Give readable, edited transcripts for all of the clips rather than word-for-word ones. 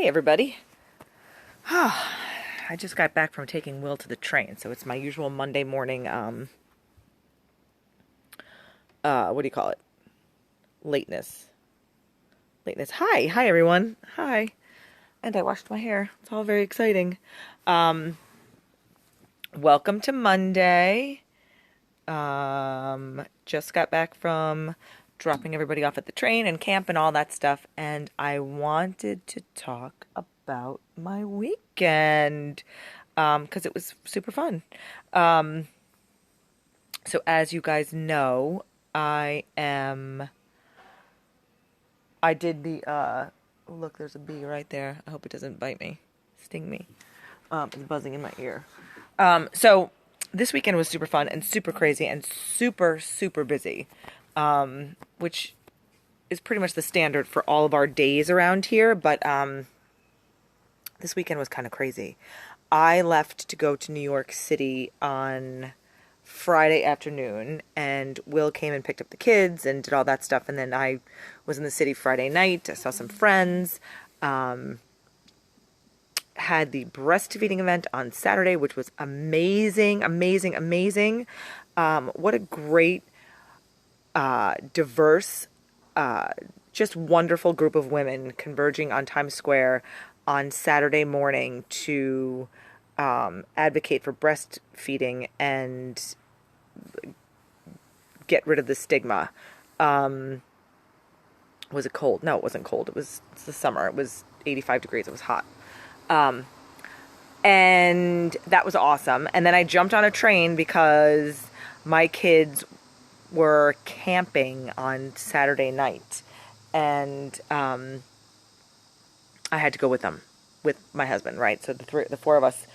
Hey everybody. I just got back from taking Will to the train, so it's my usual Monday morning what do you call it? Lateness. Lateness. Hi everyone. Hi. And I washed my hair. It's all very exciting. Um Welcome to Monday. Just got back from dropping everybody off at the train and camp and all that stuff, and I wanted to talk about my weekend because it was super fun. Um, so as you guys know, I did the look, there's a bee right there. I hope it doesn't bite me, sting me. It's buzzing in my ear. So this weekend was super fun and super crazy and super busy, which is pretty much the standard for all of our days around here. But this weekend was kind of crazy. I left to go to New York City on Friday afternoon, and Will came and picked up the kids and did all that stuff. And then I was in the city Friday night. I saw some friends. Had the breastfeeding event on Saturday, which was amazing. What a great, diverse, just wonderful group of women converging on Times Square on Saturday morning to advocate for breastfeeding and get rid of the stigma. Was it cold? No, it wasn't cold. It's the summer. It was 85 degrees. It was hot. And that was awesome. And then I jumped on a train because my kids were camping on Saturday night, and I had to go with them, with my husband, right? So the four of us,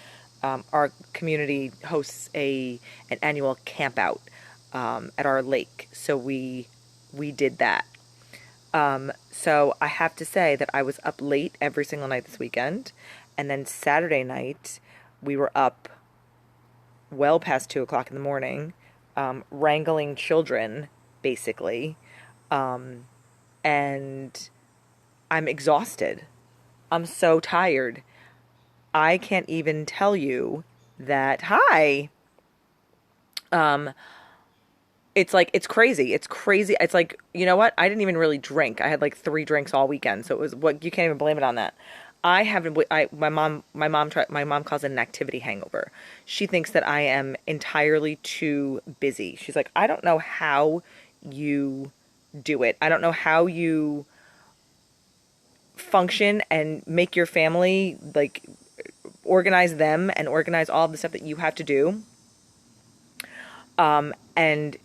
our community hosts an annual camp out at our lake. So we did that. So I have to say that I was up late every single night this weekend. And then Saturday night, we were up well past 2 o'clock in the morning, wrangling children, basically. And I'm exhausted. I'm so tired. I can't even tell you that, hi. It's crazy. It's crazy. It's like, you know what? I didn't even really drink. I had like 3 drinks all weekend. So it was you can't even blame it on that. My mom calls it an activity hangover. She thinks that I am entirely too busy. She's like, I don't know how you do it. I don't know how you function and make your family, like, organize them and organize all of the stuff that you have to do. And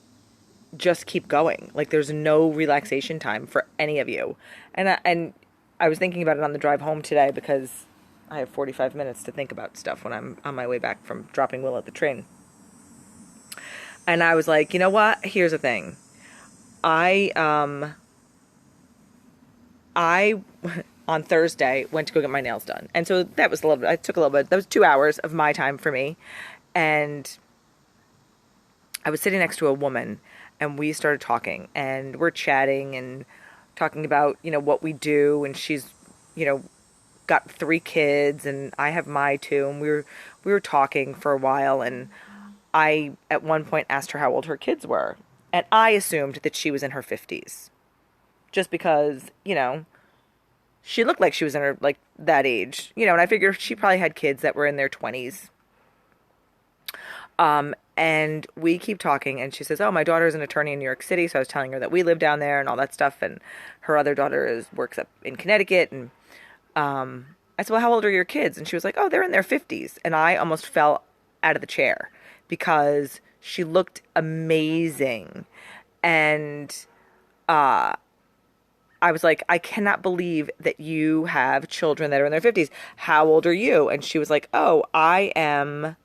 just keep going. Like, there's no relaxation time for any of you. And I was thinking about it on the drive home today because I have 45 minutes to think about stuff when I'm on my way back from dropping Will at the train. And I was like, you know what? Here's the thing. I on Thursday went to go get my nails done. And so that was I took a little bit. That was 2 hours of my time for me. And I was sitting next to a woman, and we started talking, and we're chatting and talking about, what we do, and she's, got 3 kids, and I have my 2, and we were talking for a while, and I, at one point, asked her how old her kids were, and I assumed that she was in her 50s, just because, she looked like she was in her, like, that age, and I figured she probably had kids that were in their 20s. And we keep talking, and she says, oh, my daughter is an attorney in New York City. So I was telling her that we live down there and all that stuff. And her other daughter works up in Connecticut. And, I said, well, how old are your kids? And she was like, oh, they're in their 50s. And I almost fell out of the chair because she looked amazing. And, I was like, I cannot believe that you have children that are in their 50s. How old are you? And she was like, oh, I am...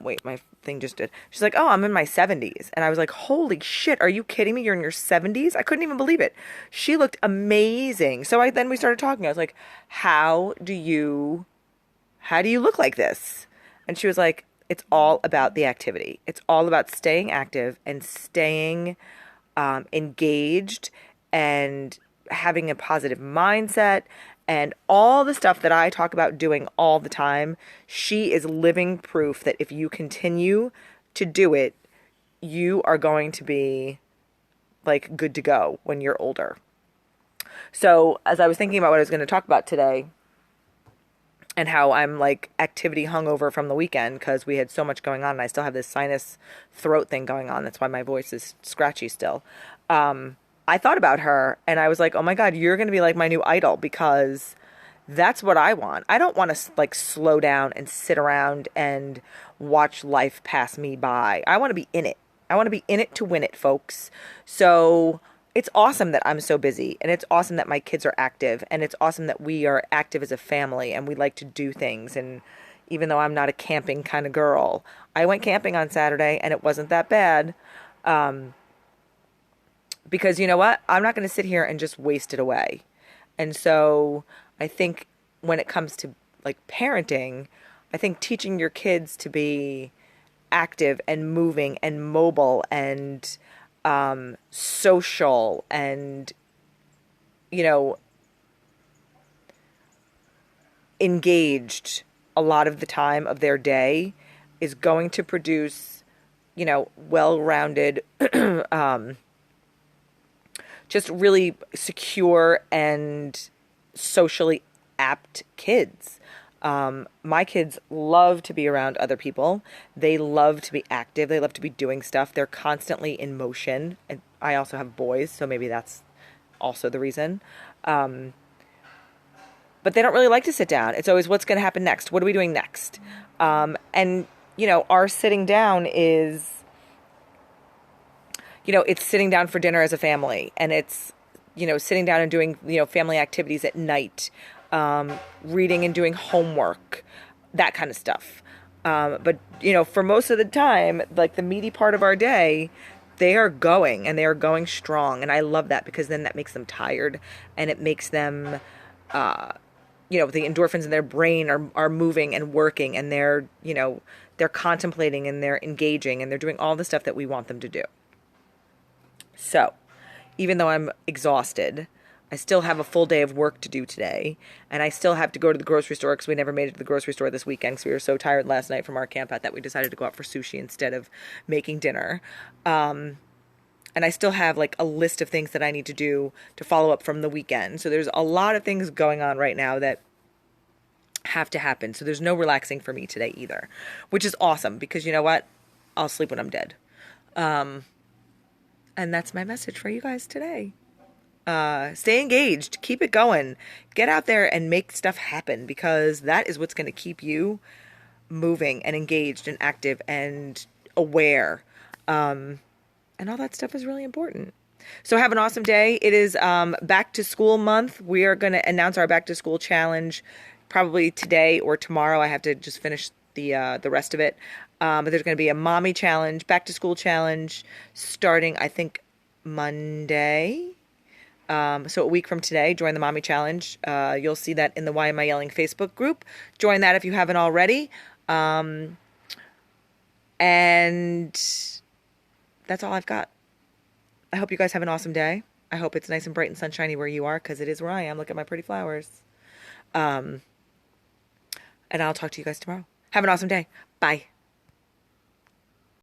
Wait, my thing just did. She's like, oh, I'm in my 70s. And I was like, holy shit, are you kidding me? You're in your 70s? I couldn't even believe it. She looked amazing. So then we started talking. I was like, how do you look like this? And she was like, it's all about the activity. It's all about staying active and staying engaged and having a positive mindset, and all the stuff that I talk about doing all the time. She is living proof that if you continue to do it, you are going to be like good to go when you're older. So, as I was thinking about what I was going to talk about today, and how I'm like activity hungover from the weekend because we had so much going on, and I still have this sinus throat thing going on. That's why my voice is scratchy still. I thought about her and I was like, oh my God, you're going to be like my new idol, because that's what I want. I don't want to like slow down and sit around and watch life pass me by. I want to be in it. I want to be in it to win it, folks. So it's awesome that I'm so busy, and it's awesome that my kids are active, and it's awesome that we are active as a family and we like to do things. And even though I'm not a camping kind of girl, I went camping on Saturday and it wasn't that bad. Because you know what? I'm not going to sit here and just waste it away. And so I think when it comes to like parenting, I think teaching your kids to be active and moving and mobile and social and, you know, engaged a lot of the time of their day is going to produce, you know, well-rounded, just really secure and socially apt kids. My kids love to be around other people. They love to be active. They love to be doing stuff. They're constantly in motion. And I also have boys, so maybe that's also the reason. But they don't really like to sit down. It's always, what's going to happen next? What are we doing next? And, you know, our sitting down is, you know, it's sitting down for dinner as a family, and it's, you know, sitting down and doing, you know, family activities at night, reading and doing homework, that kind of stuff. But, you know, for most of the time, like the meaty part of our day, they are going, and they are going strong. And I love that, because then that makes them tired, and it makes them, you know, the endorphins in their brain are moving and working, and they're, you know, they're contemplating and they're engaging and they're doing all the stuff that we want them to do. So, even though I'm exhausted, I still have a full day of work to do today, and I still have to go to the grocery store because we never made it to the grocery store this weekend because we were so tired last night from our camp out that we decided to go out for sushi instead of making dinner. And I still have like a list of things that I need to do to follow up from the weekend. So there's a lot of things going on right now that have to happen. So there's no relaxing for me today either, which is awesome, because you know what? I'll sleep when I'm dead. And that's my message for you guys today. Stay engaged, keep it going, get out there and make stuff happen, because that is what's going to keep you moving and engaged and active and aware. And all that stuff is really important. So have an awesome day. It is back to school month. We are going to announce our back to school challenge probably today or tomorrow. I have to just finish the rest of it. But there's going to be a mommy challenge, back to school challenge, starting, I think, Monday. So a week from today, join the mommy challenge. You'll see that in the Why Am I Yelling Facebook group. Join that if you haven't already. And that's all I've got. I hope you guys have an awesome day. I hope it's nice and bright and sunshiny where you are, because it is where I am. Look at my pretty flowers. And I'll talk to you guys tomorrow. Have an awesome day. Bye.